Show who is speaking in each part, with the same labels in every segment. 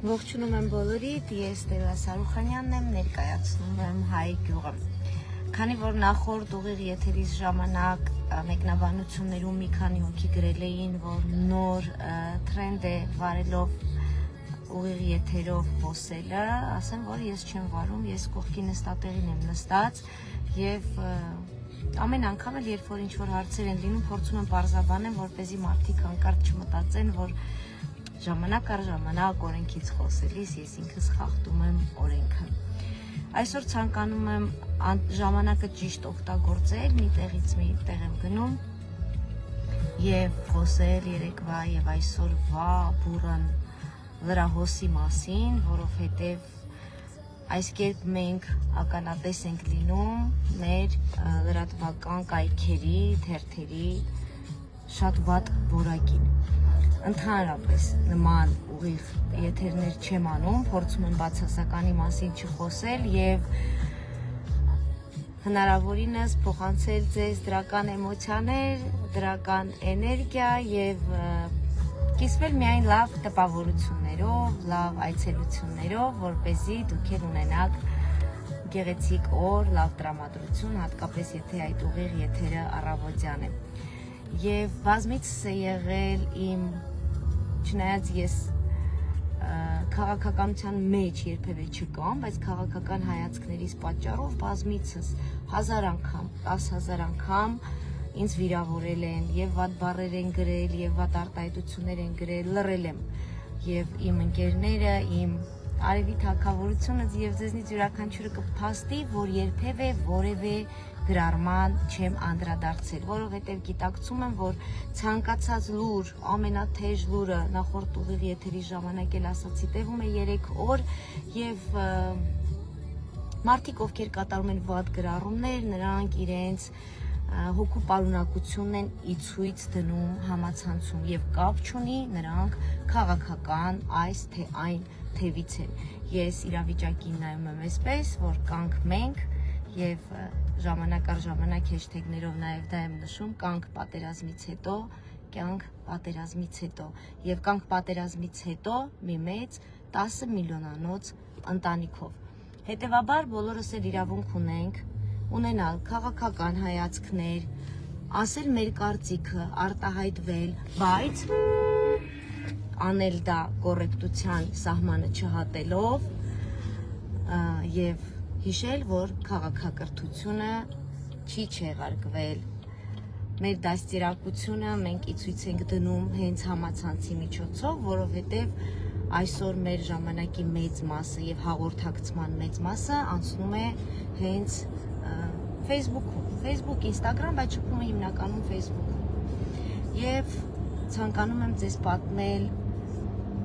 Speaker 1: Ողջունում եմ բոլորիդ, ես Տերա Սարուխանյանն եմ, ներկայացնում եմ Հայ գյուղը։ Քանի որ նախորդ ուղիղ եթերից ժամանակ մեկնաբանություններում մի քանի հոգի գրել էին, որ նոր թրենդ է վարելով ուղիղ եթերով խոսելը, ասեմ, որ ես չեմ վարում, ես կողքի նստատեղին եմ նստած եւ ամեն անգամ էլ երբ որ ինչ-որ հարցեր են լինում, փորձում եմ պարզաբանել, որպեսզի մարդիկ հանկարծ չմտածեն, որ ժամանակ առ ժամանակ օրենքից խոսելիս ես ինքս խախտում եմ օրենքը։ Այսօր ցանկանում եմ ժամանակը ճիշտ օգտագործել, մի տեղից մի տեղ եմ գնում եւ խոսել երեկվա եւ այսօրվա բուրըն լրահոսի մասին, որովհետեւ այս կերպ մենք ականատես ենք լինում մեր լրատվական կայքերի, թերթերի շատ վատ որակին։ Ընդհանրապես նման ուղիղ եթերներ չեմ անում, փորձում եմ բացասականի մասին չխոսել եւ հնարավորինս փոխանցել ձեզ դրական էմոցիաներ, դրական էներգիա եւ կիսվել միայն լավ տպավորություններով, լավ այցելություններով, որպեսզի դուք էլ ունենաք գեղեցիկ օր, լավ տրամադրություն, հատկապես եթե այդ ուղիղ եթերը առավոտյան է։ Եվ բազմիցս է եղել իմ Չնայած ես քաղաքականության մեջ երբևէ չկամ, բայց քաղաքական հայացքներից պատճառով բազմիցս 1000 անգամ, 10,000 անգամ ինձ վիրավորել են եւ վատ բառեր են գրել եւ վատ արտահայտություններ են գրել, լռել եմ եւ իմ ընկերները, իմ արևի թագավորությունը եւ ձեզնից յուրաքանչյուրը կփաստի, որ երբևէ որևէ գրառման չեմ անդրադարձել, որովհետև գիտակցում եմ, որ ցանկացած լուր, ամենաթեժ լուրը նախորդ ուղիղ եթերի ժամանակ էլ ասացի, տևում է 3 օր եւ մարդիկ, ովքեր կատարում են վատ գրառումներ, նրանք իրենց հոգու պարունակությունն են ի ցույց դնում համացանցում եւ կապ չունի նրանք քաղաքական այս թե այն թևից են։ Ես իրավիճակին նայում եմ այսպես, որ կանք մենք եւ ժամանակ առ ժամանակ հեշթեգներով նաև դա եմ նշում, կանք պատերազմից հետո, կյանք պատերազմից հետո եւ կանք պատերազմից հետո մի մեծ 10 միլիոնանոց ընտանիքով։ Հետևաբար բոլորս էլ իրավունք ունենք ունենալ քաղաքական հայացքներ, ասել մեր կարծիքը, արտահայտվել, բայց անել դա կոռեկտության սահմանը չհատելով եւ հիշել, որ քաղաքակրթությունը չի չեղարկվել։ Մեր դաստիարակությունը մենք ի ցույց ենք դնում հենց համացանցի միջոցով, որովհետև այսօր մեր ժամանակի մեծ մասը եւ հաղորդակցման մեծ մասը անցնում է հենց Facebook-ում, Facebook, Instagram, բայց շփումը հիմնականում Facebook-ում։ Եվ ցանկանում եմ ձեզ պատմել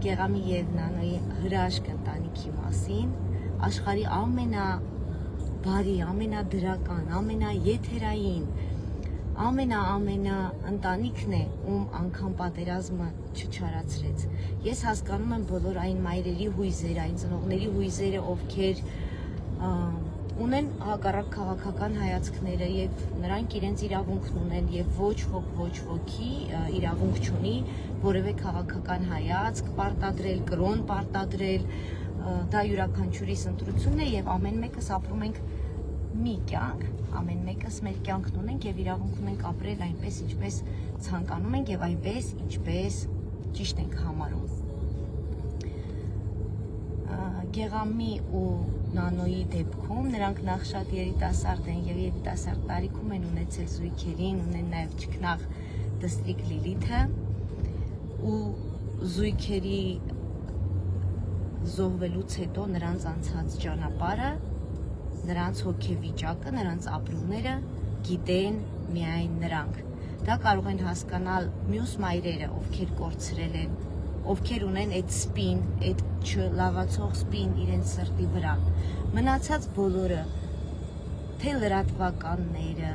Speaker 1: Գեղամի եւ Նանոյի հրաշք ընտանիքի մասին, աշխարհի ամենաբարի, ամենադրական, ամենաեթերային, ամենա ընտանիքն է, ում անգամ պատերազմը չչարացրեց։ Ես հասկանում եմ բոլոր այն մայրերի հույզերը, այն ծնողների հույզերը, ովքեր ունեն հակառակ քաղաքական հայացքները եւ նրանք իրենց իրավունքն ունեն եւ ոչ ոքի իրավունք չունի որևէ քաղաքական հայացք պարտադրել, կրոն պարտադրել, դա յուրաքանչյուրիս ընտրությունն է եւ ամեն մեկս ապրում ենք մի կյանք, ամեն մեկս մեր կյանքն ունենք եւ իրավունք ունենք ապրել այնպես, ինչպես ցանկանում ենք եւ այնպես, ինչպես ճիշտ ենք համարում։ Գեղամի ու Նանոյի դեպքում նրանք նախ շատ երիտասարդ են եւ երիտասարդ տարիքում են ունեցել զույգերին, ունեն նաեւ ճկնաղ դստրիկ Լիլիթը ու զույգերի զոհվելուց հետո նրանց անցած ճանապարհը, նրանց հոգեվիճակը, նրանց ապրումները գիտեն միայն նրանք։ Դա կարող են հասկանալ մյուս մայրերը, ովքեր կորցրել են, ովքեր ունեն այդ սպին, այդ չլավացող սպին իրենց սրտի վրա։ Մնացած բոլորը, թե լրատվականները,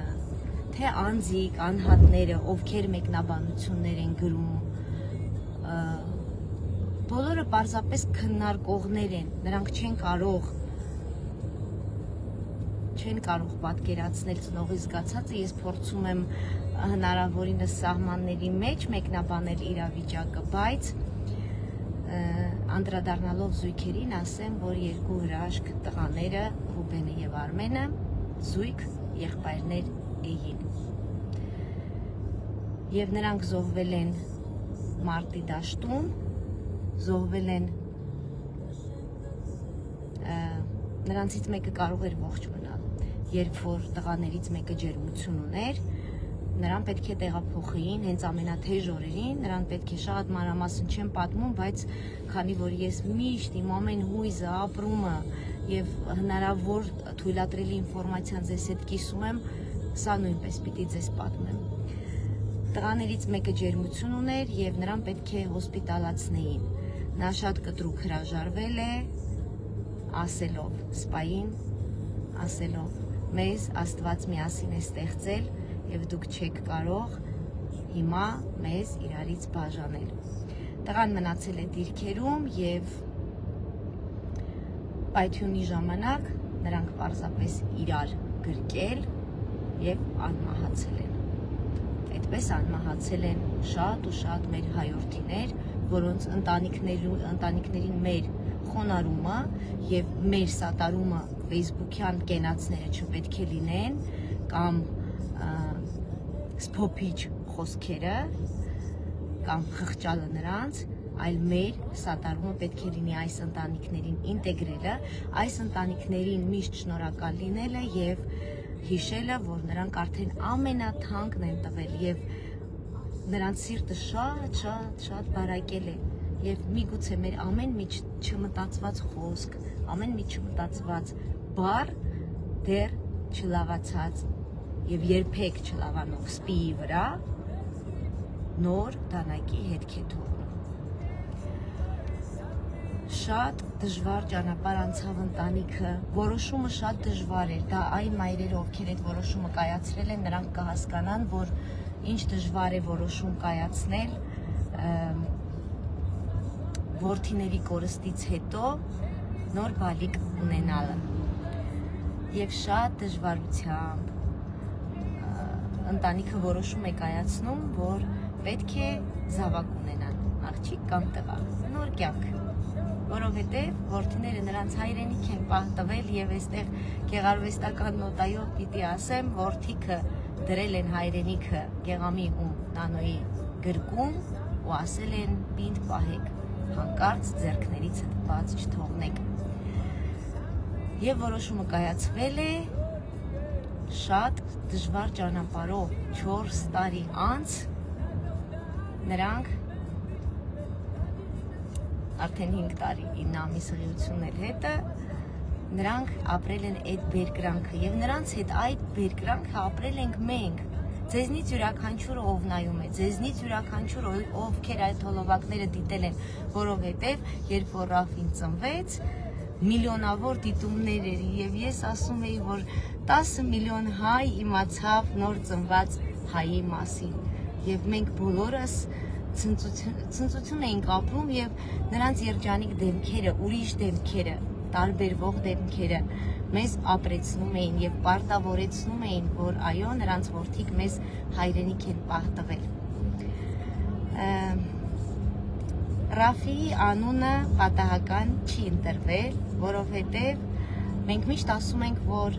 Speaker 1: թե անձիկ, անհատները, ովքեր մեկնաբանություններ են գրում, բոլորը պարզապես քննարկողներ են, նրանք չեն կարող պատկերացնել ծնողի զգացածը, ես փորձում եմ հնարավորինս սահմանների մեջ մեկնաբանել իրավիճակը, բայց անդրադառնալով զույգերին ասեմ, որ երկու հրաշք տղաները Ռուբենը եւ Արմենը զույգ եղբայրներ էին։ Եվ նրանք զոհվել են մարտի դաշտում, զոհվել են նրանցից մեկը կարող էր ողջ մնալ, երբ որ տղաներից մեկը ջերմություն ուներ, նրան պետք է տեղափոխեին հենց ամենաթեժ օրերին, նրան պետք է շատ մանրամասն չեմ պատմում, բայց քանի որ ես միշտ իմ ամեն հույզը, ապրումը եւ հնարավոր թույլատրելի ինֆորմացիան ձեզ հետ կիսում եմ, սա նույնպես պիտի ձեզ պատմեմ։ Տղաներից մեկը ջերմություն ուներ եւ նրան պետք է հոսպիտալացնեին։ Նա շատ կտրուկ հրաժարվել է, ասելով սպային, ասելով մեզ Աստված միասին է ստեղծել եւ դուք չեք կարող հիմա մեզ իրարից բաժանել։ Տղան մնացել է դիրքերում եւ պայթյունի ժամանակ նրանք պարզապես իրար գրկել եւ անմահացել են։ Այդպես անմահացել են շատ ու շատ մեր հայրենիներ, որոնց ընտանիքներին մեր խոնարհումը եւ մեր սատարումը Facebook-յան կենացները չպետք է լինեն կամ սփոփիչ խոսքերը կամ խղճալը նրանց, այլ մեր սատարումը պետք է լինի այս ընտանիքներին ինտեգրելը, այս ընտանիքներին միշտ շնորհակալ լինելը եւ հիշելը, որ նրանք արդեն ամենաթանկն են տվել եւ նրանց սիրտը շատ բարակել է եւ միգուցե մեր ամեն մի չմտածված խոսք, ամեն մի չմտածված բառ դեռ չլավացած եւ երբեք չլավանող սպիի վրա նոր դանակի հետք է թողնում։ Շատ դժվար ճանապարհ անցավ ընտանիքը, որոշումը շատ դժվար էր, դա այն մայրերը, ովքեր այդ որոշումը կայացրել են, նրանք կհասկանան, որ ինչ դժվար է որոշում կայացնել որդիների կորստից հետո նոր բալիկ ունենալը եւ շատ դժվարությամբ ընտանիքը որոշում է կայացնում, որ պետք է զավակ ունենան, աղջիկ կամ տղա, նոր կյանք, որովհետեւ որդիները նրանց հայրենիք են պահ տվել եւ այստեղ գեղարվեստական նոտայով պիտի ասեմ, որդիքը դրել են հայրենիքը Գեղամի ու Նանոյի գրկում ու ասել են պինդ պահեք, հանկարծ ձեռքներից բաց չթողնեք։ Եվ որոշումը կայացվել է շատ դժվար ճանապարհով 4 տարի անց նրանք արդեն 5 տարի 9 ամիս հղիություններ հետը նրանք ապրել են այդ բերկրանքը եւ նրանց հետ այդ բերկրանքը ապրել ենք մենք։ Ձեզնից յուրաքանչյուրը ով նայում է, ձեզնից յուրաքանչյուրը ովքեր այդ հոլովակները դիտել են, որովհետև երբ որ Ռաֆին ծնվեց, միլիոնավոր դիտումներ էր եւ ես ասում էի, որ 10 միլիոն հայ իմացավ նոր ծնված հայի մասին եւ մենք բոլորս ցնծություն էինք ապրում եւ նրանց երջանիկ դեմքերը, ուրիշ դեմքերը, տարբերվող դեմքերը մեզ ապրեցնում էին եւ պարտավորեցնում էին, որ այո, նրանց որդիք մեզ հայրենիք են պահ տվել։ Ռաֆիի անունը պատահական չի ընտրվել, որովհետեւ մենք միշտ ասում ենք, որ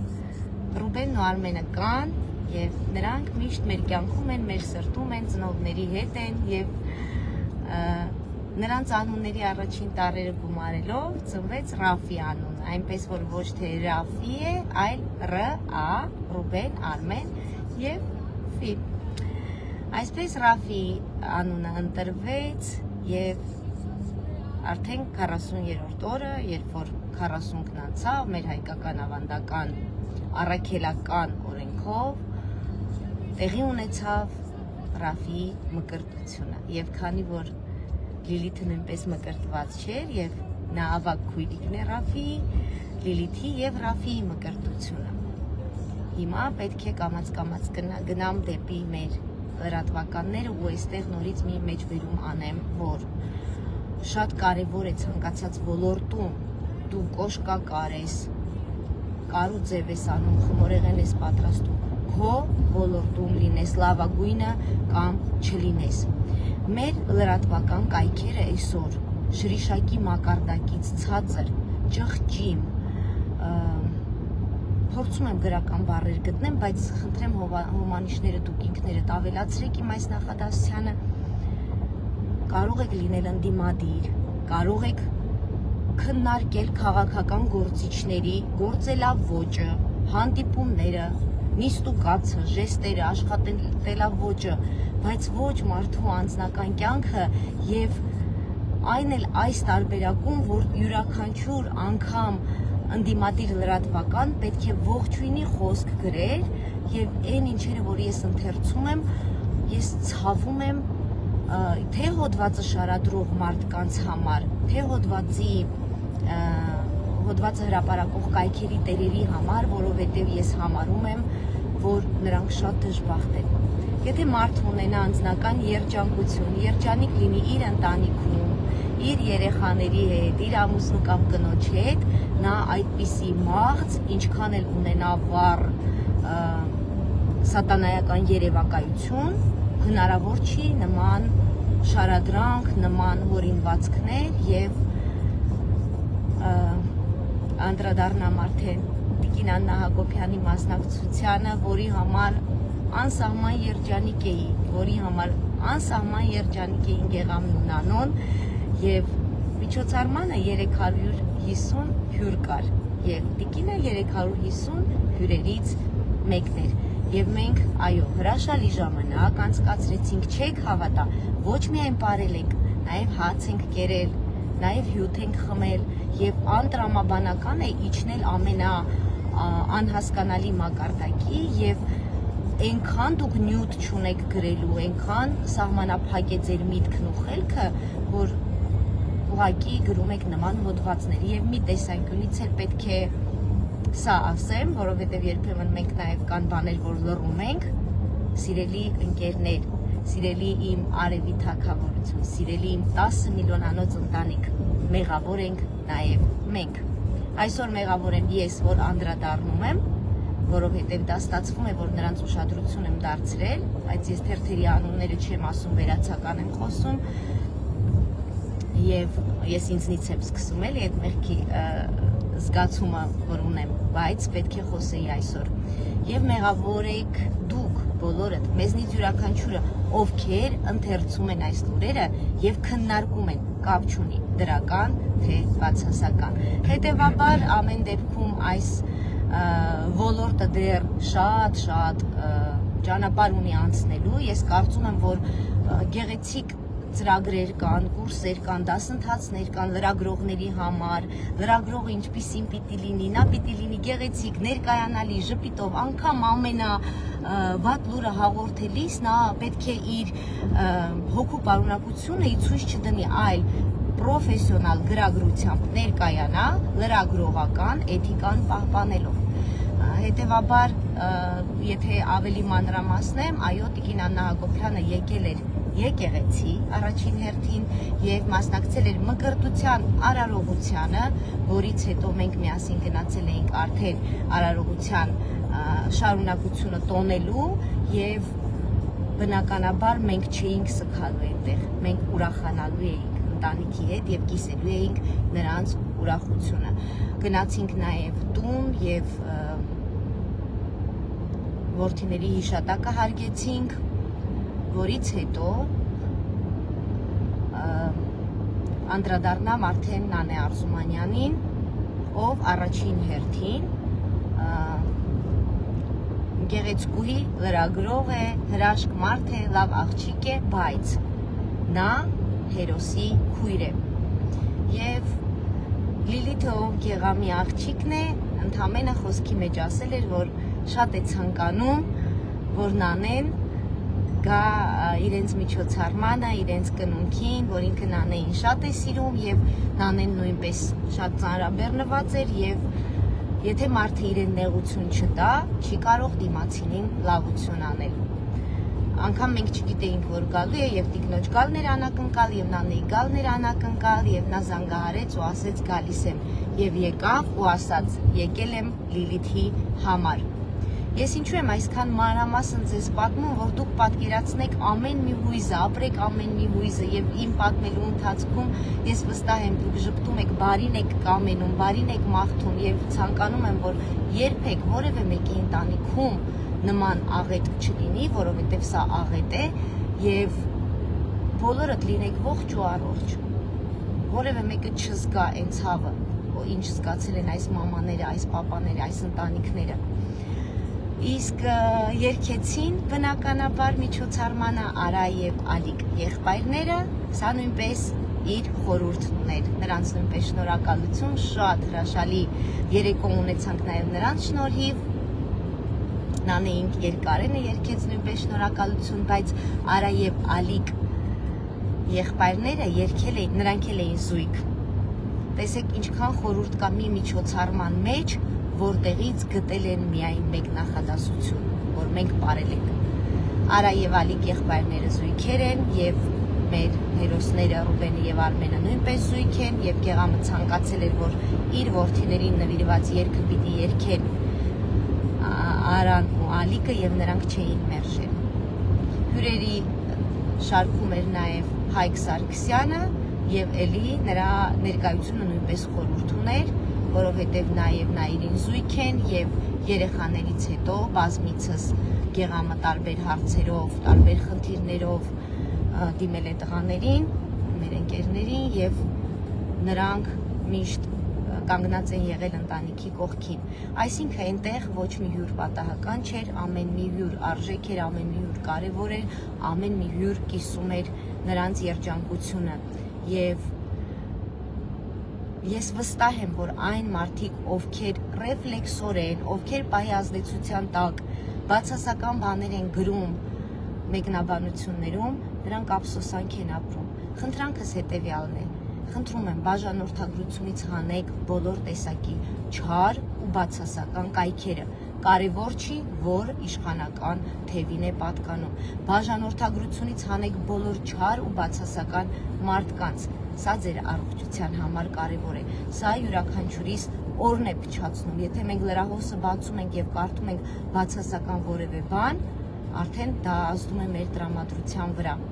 Speaker 1: Ռուբենն ու Արմենը կան եւ նրանք միշտ մեր կյանքում են, մեր սրտում են, ծնողների հետ են եւ նրանց անունների առաջին տառերը գումարելով ծնվեց Ռաֆի անունը, այնպես որ ոչ թե Ռաֆի է, այլ R-A, Ռուբեն, Արմեն եւ Ֆի։ Այսպես Ռաֆի անունը ընտրվեց եւ արդեն 40-րդ օրը, երբ որ 40-ն անցավ մեր հայկական ավանդական առաքելական օրենքով տեղի ունեցավ Ռաֆիի մկրտությունը եւ քանի որ Լիլիթը նույնպես մկրտված չէր եւ նա ավագ քույրիկն է Ռաֆիի, Լիլիթի եւ Ռաֆիի մկրտությունը։ Հիմա պետք է կամաց գնամ դեպի մեր լրատվականները ու այստեղ նորից մի մեջբերում անեմ, որ շատ կարևոր է ցանկացած ոլորտում դու կոշկակար ես, կարու ձև ես անում, խմորեղեն ես պատրաստում, քո ոլորտում լինես լավագույնը կամ չլինես։ Մեր լրատվական կայքերը այսօր շրիշակի մակարդակից ցածր, ճղճիմ, փորձում եմ գրական բառեր գտնեմ, բայց խնդրեմ հոմանիշները դուք ինքներդ ավելացրեք իմ այս նախադասությանը, կարող եք լինել ընդդիմադիր, կարող եք քննարկել քաղաքական գործիչների գործելավոճը, հանդիպումները, նիստուկացը, ժեստերը, աշխատելավոճը, բայց ոչ մարդու անձնական կյանքը եւ այն էլ այս տարբերակում, որ յուրաքանչյուր անգամ ընդդիմադիր լրատվական պետք է ողջույնի խոսք գրեր եւ այն ինչերը, որ ես ընթերցում եմ, ես ցավում եմ թե հոդվածը շարադրող մարդկանց համար, թե հոդվածը հրապարակող կայքերի տերերի համար, որովհետև ես համարում եմ, որ նրանք շատ դժբախտ են։ Եթե մարդ ունենա անձնական երջանկություն, երջանիկ լինի իր ընտանիքում, իր երեխաների հետ, իր ամուսնու կամ կնոջ հետ, նա այդպիսի մաղձ, ինչքան էլ ունենա վառ սատանայական երևակայություն, հնարավոր չի նման շարադրանք, նման հորինվածքներ եւ անդրադառնամ արդեն Տիկին Աննա Հակոբյանի մասնակցությանը, որի համար անսահման երջանիկ էի, որի համար անսահման երջանիկ էին Գեղամն ու Նանոն եւ միջոցառմանը 350 հյուր կար եւ Տիկինը 350 հյուրերից մեկն էր եւ մենք այո հրաշալի ժամանակ անցկացրեցինք, չեք հավատա, ոչ միայն բարել ենք, նաեւ հաց ենք կերել, նաեւ հյութ ենք խմել եւ անտրամաբանական է իջնել ամենա անհասկանալի մակարդակի եւ այնքան դուք նյութ չունեք գրելու, այնքան սահմանափակ է ձեր միտքն ու խելքը, որ ուղղակի գրում եք նման հոդվածներ եւ մի տեսանկյունից էլ պետք է սա ասեմ, որովհետեւ երբեմն մենք նաեւ կան բաներ, որ լռում ենք, սիրելի ընկերներ, սիրելի իմ արևի թագավորություն, սիրելի իմ 10 միլիոնանոց ընտանիք, մեղավոր ենք նաեւ մենք։ Այսօր մեղավոր եմ ես, որ անդրադառնում եմ, որովհետև դա ստացվում է, որ նրանց ուշադրություն եմ դարձրել, բայց ես թերթերի անունները չեմ ասում, վերացական եմ խոսում եւ ես ինձնից եմ սկսում էլի այդ մեղքի զգացումը, որ ունեմ, բայց պետք է խոսեի այսօր։ Եվ մեղավոր եք դուք բոլորդ, մեզնից յուրաքանչյուրը, ովքեր ընթերցում են այս լուրերը եւ քննարկում են, կապ չունի դրական թե բացասական։ Հետևաբար ամեն դեպքում այս ոլորտը դեռ շատ ճանապարհ ունի անցնելու։ Ես կարծում եմ, որ գեղեցիկ ծրագրեր կան, կուրսեր կան, դասընթացներ կան լրագրողների համար, լրագրողը ինչպիսին պիտի լինի, նա պիտի լինի գեղեցիկ, ներկայանալի, ժպիտով, անգամ ամենավատ լուրը հաղորդելիս նա պետք է իր հոգու պարունակությունը ի ցույց չդնի, այլ պրոֆեսիոնալ գրագրությամբ ներկայանա, լրագրողական էթիկան պահպանելով։ Հետևաբար, եթե ավելի մանրամասնեմ, այո, Տիկին Աննա Հակոբյանը եկել էր եկեղեցի առաջին հերթին եւ մասնակցել էր մկրտության արարողությանը, որից հետո մենք միասին գնացել էինք արդեն արարողության շարունակությունը տոնելու եւ բնականաբար մենք չէինք սգալու այնտեղ, մենք ուրախանալու էինք ընտանիքի հետ եւ կիսելու էինք նրանց ուրախությունը։ Գնացինք նաեւ տուն եւ որդիների հիշատակը հարգեցինք, որից հետո անդրադառնամ արդեն Նանե Արզումանյանին, ով առաջին հերթին գեղեցկուհի լրագրող է, հրաշք մարդ է, լավ աղջիկ է, բայց նա հերոսի քույր է։ Եվ Լիլիթը, ով Գեղամի աղջիկն է, ընդամենը խոսքի մեջ ասել էր, որ շատ է ցանկանում, որ Նանեն գա իրենց միջոցառմանը, իրենց կնունքին, որ ինքը Նանեին շատ է սիրում եւ Նանեն նույնպես շատ ծանրաբեռնված էր եւ եթե մարդը իրեն նեղություն չտա, չի կարող դիմացինին լավություն անել։ Անկամ մենք չգիտեինք, որ գալու է եւ տիկնոջ գալն էր անակնկալ եւ Նանեի գալն էր անակնկալ եւ նա զանգահարեց ու ասեց գալիս եմ եւ եկավ ու ասաց եկել եմ Լիլիթի համար։ Ես ինչու եմ այսքան մանրամասն ձեզ պատմում, որ դուք պատկերացնեք ամեն մի հույզը, ապրեք ամեն մի հույզը եւ իմ պատմելու ընթացքում ես վստահ եմ դուք ժպտում եք, բարին եք կամենում, բարին եք մաղթում եւ ցանկանում եմ, որ երբեք որևէ մեկի ընտանիքում նման աղետ չլինի, որովհետեւ սա աղետ է եւ բոլորդ լինեք ողջ ու առողջ։ Որևէ մեկը չզգա այն ցավը, ինչ զգացել են այս մամաները, այս պապաները, այս ընտանիքները։ Իսկ երկեցին բնականաբար միջոցառմանը Արա եւ Ալիկ եղբայրները, սա նույնպես իր խորհուրդն ուներ, նրանց նույնպես շնորհակալություն, շատ հրաշալի երեկո ունեցանք նաեւ նրանց շնորհիվ, Նանեինք երկարենը երկեց նույնպես շնորհակալություն, բայց Արա եւ Ալիկ եղբայրները երկել էին, նրանք էլ էին զույգ։ Տեսեք ինչքան խորհուրդ կա մի միջոցառման մեջ, որտեղից գտել են միայն մեկ նախադասություն, որ մենք ապրել ենք։ Արա եւ Ալիկ եղբայրները զույգեր են եւ մեր հերոսները Ռուբենը եւ Արմենը նույնպես զույգ են եւ Գեղամը ցանկացել էր, որ իր որդիներին նվիրված երգը պիտի երգեն Արան ու Ալիկը եւ նրանք չէին մերժել։ Հյուրերի շարքում էր նաեւ Հայկ Սարգսյանը եւ էլի նրա ներկայությունը նույնպես խորհուրդ ուներ, որովհետև նաև նա իրին զույգ են եւ երեխաներից հետո բազմիցս Գեղամը տարբեր հարցերով, տարբեր խնդիրներով դիմել է տղաներին, մեր ընկերներին եւ նրանք միշտ կանգնած են եղել ընտանիքի կողքին։ Այսինքն այնտեղ ոչ մի հյուր պատահական չէր, ամեն մի հյուր արժեք էր, ամեն մի հյուր կարևոր էր, ամեն մի հյուր կիսում էր նրանց երջանկությունը եւ ես վստահ եմ, որ այն մարդիկ, ովքեր ռեֆլեքսորեն, ովքեր պահի ազդեցության տակ բացասական բաներ են գրում մեկնաբանություններում, նրանք ափսոսանք են ապրում։ Խնդրանքս հետևյալն է։ Խնդրում եմ բաժանորդագրությունից հանեք բոլոր տեսակի չար ու բացասական կայքերը։ Կարևոր չի, որ իշխանական թևին է պատկանում։ Բաժանորդագրությունից հանեք բոլոր չար ու բացասական մարդկանց։ Սա ձեր առողջության համար կարևոր է։ Սա յուրաքանչյուրիս օրն է փչացնում։ Եթե մենք լրահոսը բացում ենք եւ կարդում ենք բացասական որևէ բան, արդեն դա ազդում է մեր տրամադրության վրա։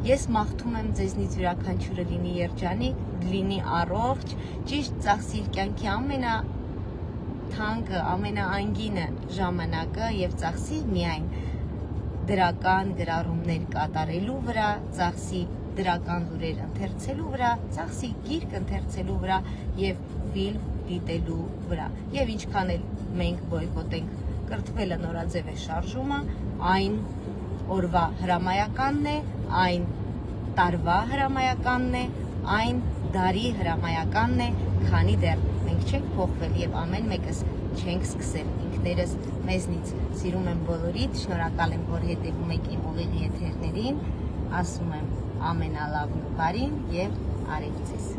Speaker 1: Ես մաղթում եմ ձեզնից յուրաքանչյուրը լինի երջանիկ, լինի առողջ, ճիշտ ծախսի կյանքի ամենաթանկը, ամենաանգինը ժամանակը եւ ծախսի միայն դրական գրառումներ կատարելու վրա, ծախսի դրական լուրեր ընթերցելու վրա, ծախսի գիրք ընթերցելու վրա եւ ֆիլմ դիտելու վրա։ Եվ ինչքան էլ մենք բոյկոտենք կրթվելը նորաձև է շարժումը, այն օրվա հրամայականն է, այն տարվա հրամայականն է, այն դարի հրամայականն է, քանի դեռ մենք չենք փոխվել եւ ամեն մեկս չենք սկսել ինքներս մեզնից։ Սիրում եմ բոլորիդ, շնորհակալ եմ, որ հետևում եք իմ ուղիղ եթերներին, ասում եմ ամենալավն ու բարին եւ արեք ձեզ։